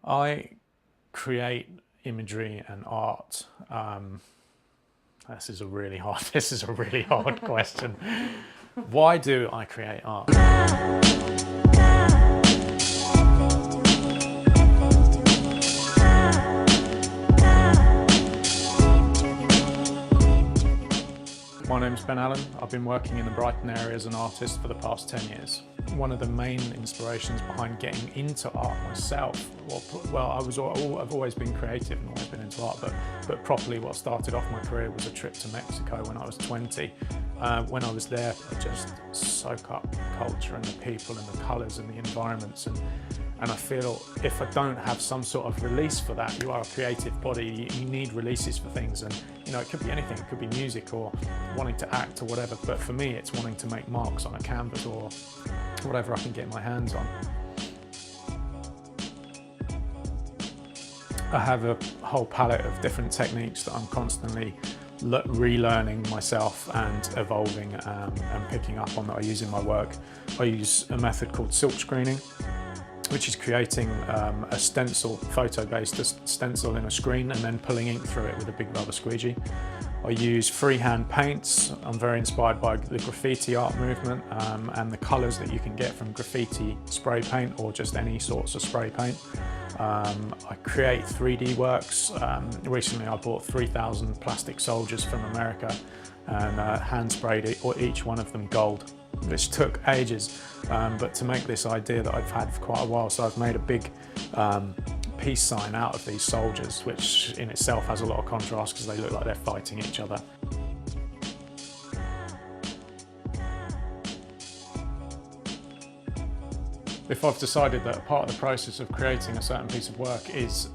I create imagery and art. This is a really hard question. Why do I create art? My name's Ben Allen. I've been working in the Brighton area as an artist for the past 10 years. One of the main inspirations behind getting into art myself, I've always been creative and always been into art, but properly what started off my career was a trip to Mexico when I was 20. When I was there, I just soak up the culture and the people and the colours and the environments, and I feel if I don't have some sort of release for that, you are a creative body, you need releases for things, and it could be anything, it could be music or wanting to act or whatever, but for me it's wanting to make marks on a canvas or whatever I can get my hands on. I have a whole palette of different techniques that I'm constantly relearning myself and evolving and picking up on that I use in my work. I use a method called silk screening, which is creating a stencil, photo-based stencil in a screen and then pulling ink through it with a big rubber squeegee. I use freehand paints. I'm very inspired by the graffiti art movement and the colours that you can get from graffiti spray paint or just any sorts of spray paint. I create 3D works. Recently I bought 3,000 plastic soldiers from America and hand sprayed each one of them gold, which took ages, but to make this idea that I've had for quite a while, so I've made a big peace sign out of these soldiers, which in itself has a lot of contrast because they look like they're fighting each other. If I've decided that part of the process of creating a certain piece of work is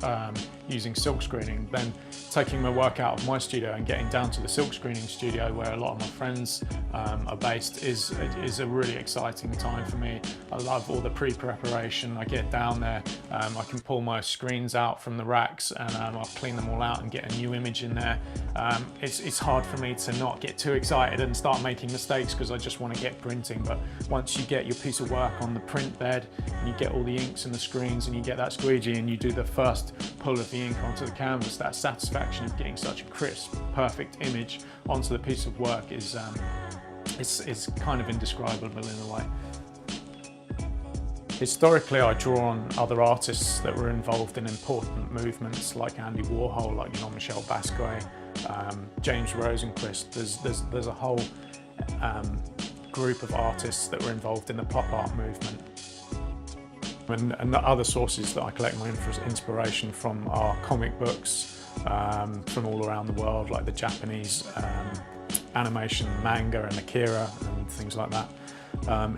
using silk screening, then taking my work out of my studio and getting down to the silk screening studio where a lot of my friends are based is a really exciting time for me. I love all the pre-preparation. I get down there, I can pull my screens out from the racks and I'll clean them all out and get a new image in there. It's hard for me to not get too excited and start making mistakes because I just want to get printing, but once you get your piece of work on the print bed and you get all the inks and the screens and you get that squeegee and you do the first pull of the ink onto the canvas, that satisfaction of getting such a crisp, perfect image onto the piece of work is kind of indescribable in a way. Historically, I draw on other artists that were involved in important movements like Andy Warhol, like Jean-Michel Basquiat, James Rosenquist. There's a whole group of artists that were involved in the pop art movement. And the other sources that I collect my inspiration from are comic books from all around the world, like the Japanese animation, manga and Akira and things like that.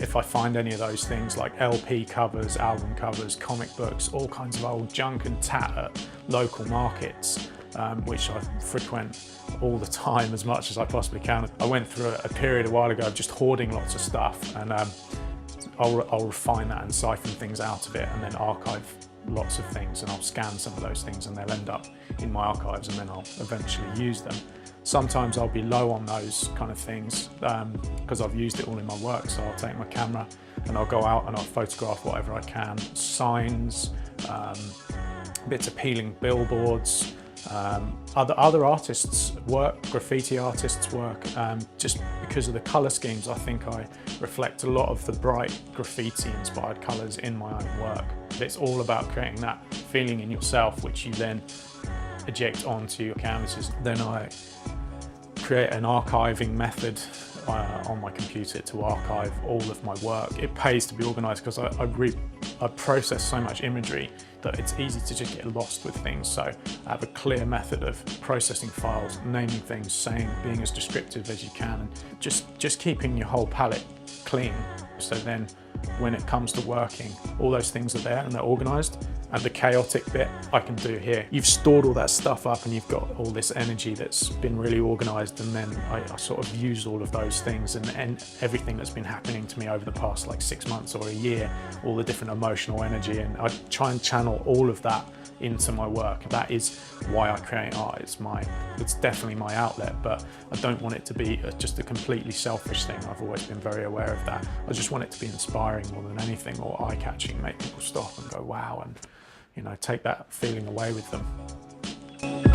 If I find any of those things like LP covers, album covers, comic books, all kinds of old junk and tat at local markets, which I frequent all the time as much as I possibly can. I went through a period a while ago of just hoarding lots of stuff, and I'll refine that and siphon things out of it and then archive lots of things, and I'll scan some of those things and they'll end up in my archives and then I'll eventually use them. Sometimes I'll be low on those kind of things because I've used it all in my work, so I'll take my camera and I'll go out and I'll photograph whatever I can. Signs, bits of peeling billboards, other artists' work, graffiti artists' work, just because of the colour schemes. I think I reflect a lot of the bright graffiti-inspired colours in my own work. It's all about creating that feeling in yourself, which you then eject onto your canvases. Then I create an archiving method on my computer to archive all of my work. It pays to be organised because I process so much imagery that it's easy to just get lost with things. So I have a clear method of processing files, naming things, being as descriptive as you can, and just keeping your whole palette clean. So then when it comes to working, all those things are there and they're organised, and the chaotic bit I can do here. You've stored all that stuff up and you've got all this energy that's been really organised, and then I sort of use all of those things and everything that's been happening to me over the past like 6 months or a year, all the different emotional energy, and I try and channel all of that into my work. That is why I create art. It's definitely my outlet, but I don't want it to be just a completely selfish thing. I've always been very aware of that. I just want it to be inspiring more than anything, or eye-catching, make people stop and go wow, and take that feeling away with them.